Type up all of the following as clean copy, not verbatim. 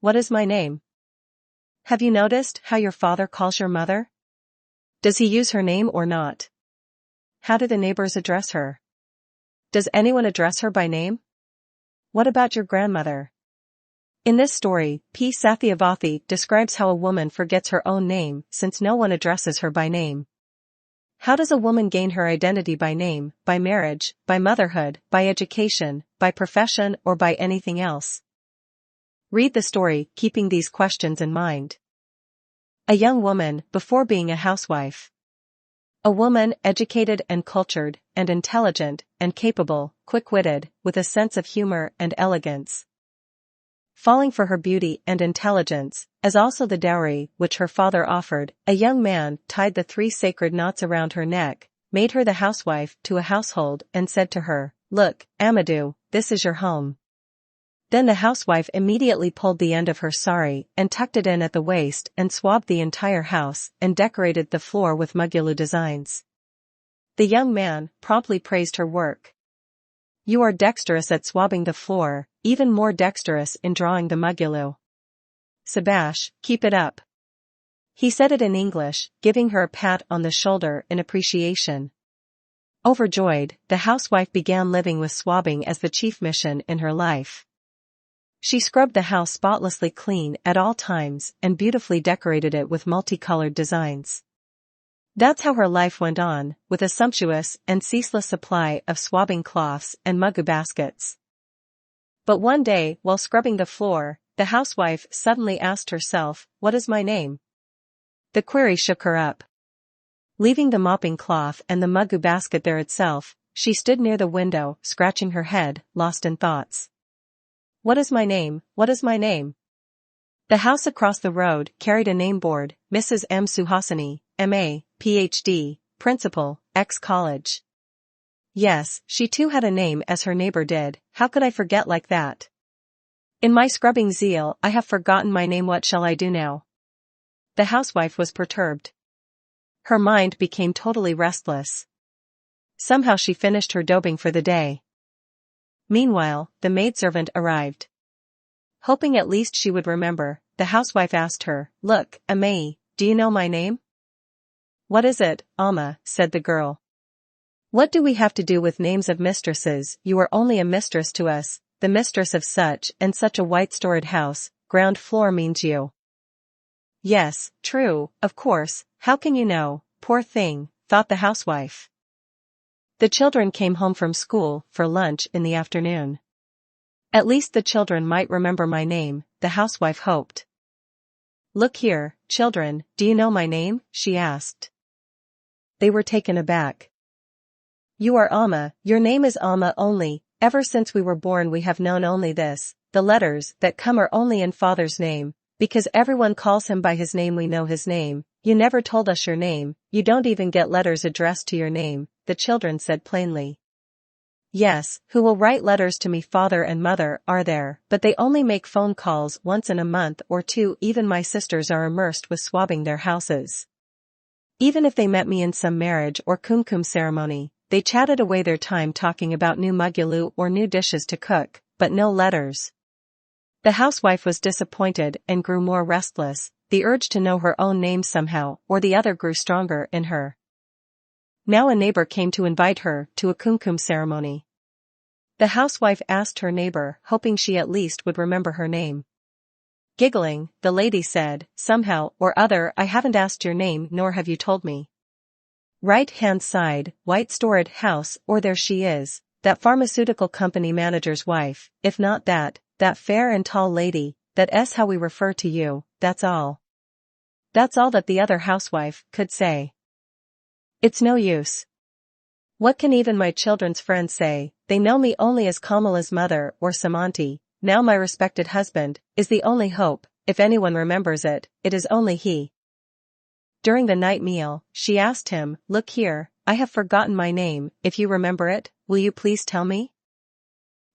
what is my name? Have you noticed how your father calls your mother? Does he use her name or not? How do the neighbors address her? Does anyone address her by name? What about your grandmother? In this story, P. Satyavathi describes how a woman forgets her own name since no one addresses her by name. How does a woman gain her identity by name, by marriage, by motherhood, by education, by profession, or by anything else? Read the story, keeping these questions in mind. A young woman, before being a housewife. A woman educated and cultured, and intelligent, and capable, quick-witted, with a sense of humor and elegance. Falling for her beauty and intelligence, as also the dowry which her father offered, a young man tied the 3 sacred knots around her neck, made her the housewife to a household and said to her, "Look, Amadou, this is your home." Then the housewife immediately pulled the end of her sari and tucked it in at the waist and swabbed the entire house and decorated the floor with Mugulu designs. The young man promptly praised her work. "You are dexterous at swabbing the floor, even more dexterous in drawing the Mugulu. Sabash, keep it up." He said it in English, giving her a pat on the shoulder in appreciation. Overjoyed, the housewife began living with swabbing as the chief mission in her life. She scrubbed the house spotlessly clean at all times and beautifully decorated it with multicolored designs. That's how her life went on, with a sumptuous and ceaseless supply of swabbing cloths and mugu baskets. But one day, while scrubbing the floor, the housewife suddenly asked herself, "What is my name?" The query shook her up. Leaving the mopping cloth and the mugu basket there itself, she stood near the window, scratching her head, lost in thoughts. "What is my name? What is my name?" The house across the road carried a name board, Mrs. M. Suhasini, M.A., Ph.D., Principal, X College. Yes, she too had a name as her neighbor did. How could I forget like that? In my scrubbing zeal, I have forgotten my name. What shall I do now? The housewife was perturbed. Her mind became totally restless. Somehow she finished her daubing for the day. Meanwhile, the maidservant arrived. Hoping at least she would remember, the housewife asked her, "Look, Amai, do you know my name?" "What is it, Amma?" said the girl. "What do we have to do with names of mistresses? You are only a mistress to us, the mistress of such and such a white-storied house. Ground floor means you." "Yes, true, of course, how can you know, poor thing," thought the housewife. The children came home from school for lunch in the afternoon. At least the children might remember my name, the housewife hoped. "Look here, children, do you know my name?" she asked. They were taken aback. "You are Amma, your name is Amma only. Ever since we were born we have known only this. The letters that come are only in father's name, because everyone calls him by his name. We know his name. You never told us your name, you don't even get letters addressed to your name," the children said plainly. "Yes, who will write letters to me? Father and mother are there, but they only make phone calls once in a month or two. Even my sisters are immersed with swabbing their houses. Even if they met me in some marriage or kumkum ceremony, they chatted away their time talking about new mugulu or new dishes to cook, but no letters." The housewife was disappointed and grew more restless. The urge to know her own name somehow or the other grew stronger in her. Now a neighbor came to invite her to a kumkum ceremony. The housewife asked her neighbor, hoping she at least would remember her name. Giggling, the lady said, "Somehow or other I haven't asked your name nor have you told me." Right-hand side, white-storied house, or there she is, that pharmaceutical company manager's wife. If not that fair and tall lady, that's how we refer to you, that's all. That's all that the other housewife could say. It's no use. What can even my children's friends say? They know me only as Kamala's mother or Samanti. Now my respected husband is the only hope. If anyone remembers it, it is only he. During the night meal, she asked him, "Look here, I have forgotten my name. If you remember it, will you please tell me?"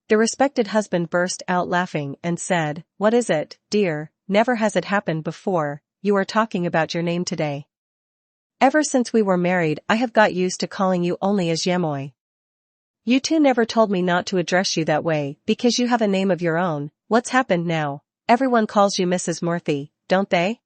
The respected husband burst out laughing and said, "What is it, dear? Never has it happened before. You are talking about your name today. Ever since we were married I have got used to calling you only as Yemoy. You two never told me not to address you that way because you have a name of your own. What's happened now? Everyone calls you Mrs. Murthy, don't they?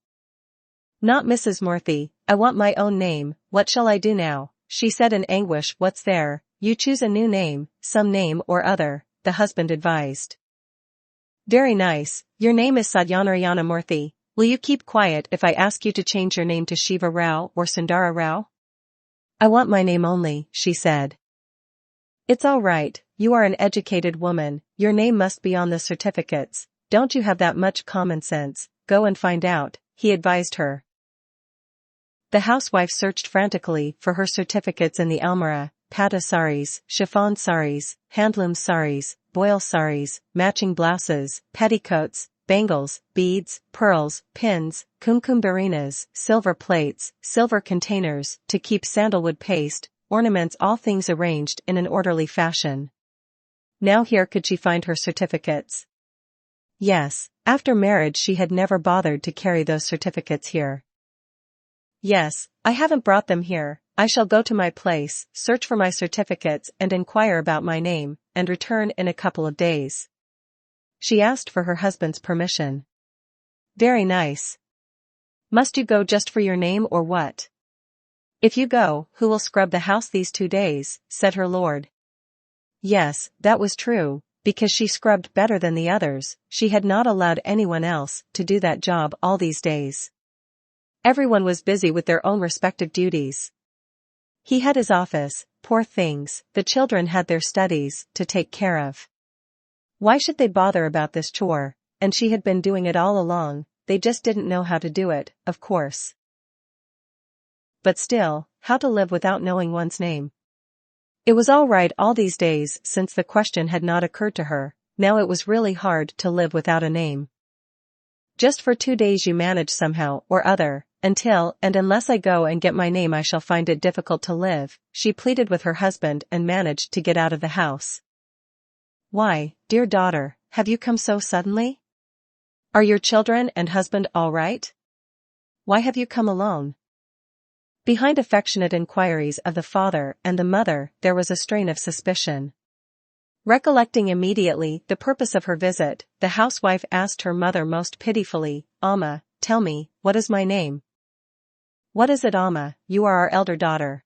Not Mrs. Murthy, I want my own name, what shall I do now? She said in anguish. What's there, you choose a new name, some name or other, the husband advised. Very nice, your name is Sadhyanarayana Murthy, will you keep quiet if I ask you to change your name to Shiva Rao or Sundara Rao? I want my name only, she said. It's all right, you are an educated woman, your name must be on the certificates, don't you have that much common sense, go and find out, he advised her. The housewife searched frantically for her certificates in the almirah, pata saris, chiffon saris, handloom saris, boil saris, matching blouses, petticoats, bangles, beads, pearls, pins, kumkumbarinas, silver plates, silver containers, to keep sandalwood paste, ornaments, all things arranged in an orderly fashion. Now here could she find her certificates? Yes, after marriage she had never bothered to carry those certificates here. Yes, I haven't brought them here, I shall go to my place, search for my certificates and inquire about my name, and return in a couple of days. She asked for her husband's permission. Very nice. Must you go just for your name or what? If you go, who will scrub the house these 2 days, said her lord. Yes, that was true, because she scrubbed better than the others, she had not allowed anyone else to do that job all these days. Everyone was busy with their own respective duties. He had his office, poor things, the children had their studies to take care of. Why should they bother about this chore, and she had been doing it all along, they just didn't know how to do it, of course. But still, how to live without knowing one's name? It was all right all these days since the question had not occurred to her, now it was really hard to live without a name. Just for 2 days you manage somehow or other, until and unless I go and get my name I shall find it difficult to live, she pleaded with her husband and managed to get out of the house. Why, dear daughter, have you come so suddenly? Are your children and husband all right? Why have you come alone? Behind affectionate inquiries of the father and the mother there was a strain of suspicion. Recollecting immediately the purpose of her visit, the housewife asked her mother most pitifully, Amma, tell me, what is my name? What is it, Amma? You are our elder daughter.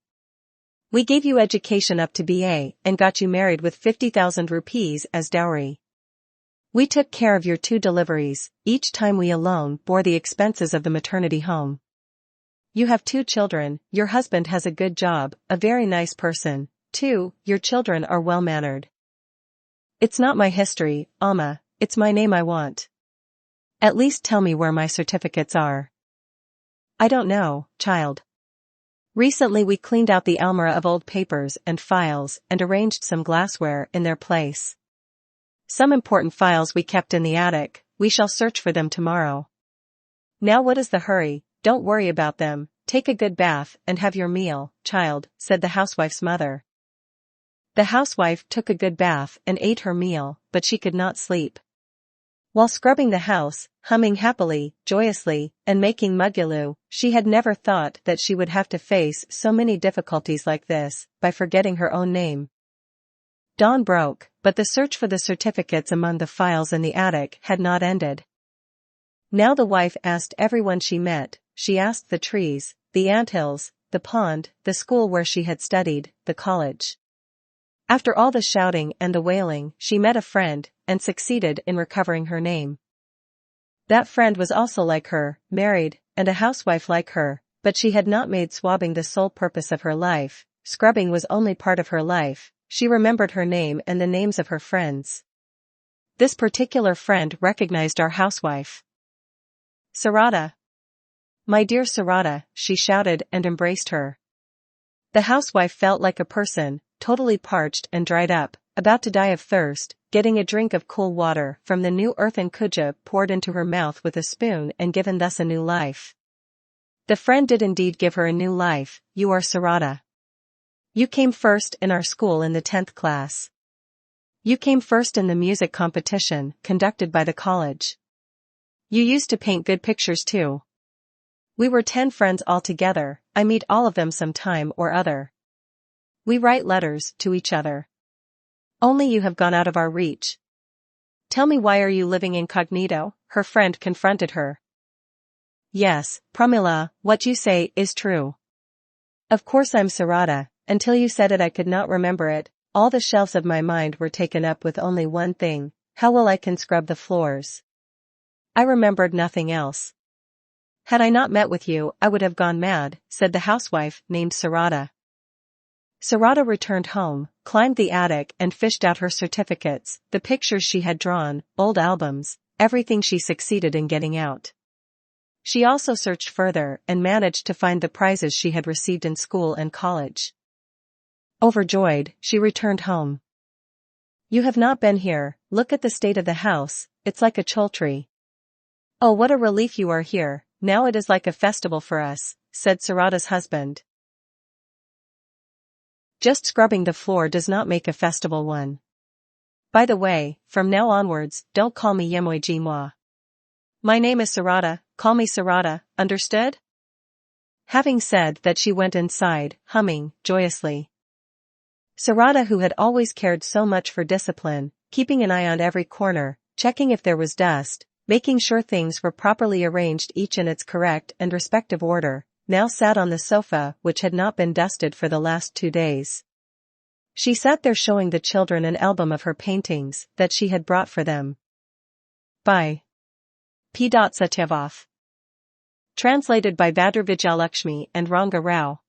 We gave you education up to BA and got you married with 50,000 rupees as dowry. We took care of your 2 deliveries, each time we alone bore the expenses of the maternity home. You have 2 children, your husband has a good job, a very nice person, too, your children are well-mannered. It's not my history, Amma, it's my name I want. At least tell me where my certificates are. I don't know, child. Recently we cleaned out the almirah of old papers and files and arranged some glassware in their place. Some important files we kept in the attic, we shall search for them tomorrow. Now what is the hurry, don't worry about them, take a good bath and have your meal, child, said the housewife's mother. The housewife took a good bath and ate her meal, but she could not sleep. While scrubbing the house, humming happily, joyously, and making muggaloo, she had never thought that she would have to face so many difficulties like this, by forgetting her own name. Dawn broke, but the search for the certificates among the files in the attic had not ended. Now the wife asked everyone she met, she asked the trees, the anthills, the pond, the school where she had studied, the college. After all the shouting and the wailing, she met a friend, and succeeded in recovering her name. That friend was also like her, married, and a housewife like her, but she had not made swabbing the sole purpose of her life, scrubbing was only part of her life, she remembered her name and the names of her friends. This particular friend recognized our housewife. Sarada. My dear Sarada, she shouted and embraced her. The housewife felt like a person, totally parched and dried up, about to die of thirst, getting a drink of cool water from the new earthen kuja poured into her mouth with a spoon and given thus a new life. The friend did indeed give her a new life, you are Sarada. You came first in our school in the 10th class. You came first in the music competition conducted by the college. You used to paint good pictures too. We were 10 friends all together, I meet all of them some time or other. We write letters to each other. Only you have gone out of our reach. Tell me, why are you living incognito? Her friend confronted her. Yes, Pramila, what you say is true. Of course I'm Sarada. Until you said it I could not remember it. All the shelves of my mind were taken up with only one thing: how well I can scrub the floors. I remembered nothing else. Had I not met with you I would have gone mad, said the housewife named Sarada. Sarada returned home, climbed the attic and fished out her certificates, the pictures she had drawn, old albums, everything she succeeded in getting out. She also searched further and managed to find the prizes she had received in school and college. Overjoyed, she returned home. You have not been here, look at the state of the house, it's like a chultri. Oh, what a relief you are here, now it is like a festival for us, said Sarada's husband. Just scrubbing the floor does not make a festival one. By the way, from now onwards, don't call me Yemoji moi. My name is Sarada, call me Sarada, understood? Having said that, she went inside, humming joyously. Sarada, who had always cared so much for discipline, keeping an eye on every corner, checking if there was dust, making sure things were properly arranged each in its correct and respective order, now sat on the sofa which had not been dusted for the last 2 days. She sat there showing the children an album of her paintings that she had brought for them. By P. Satyavath. Translated by Badru Vijaylakshmi and Ranga Rao.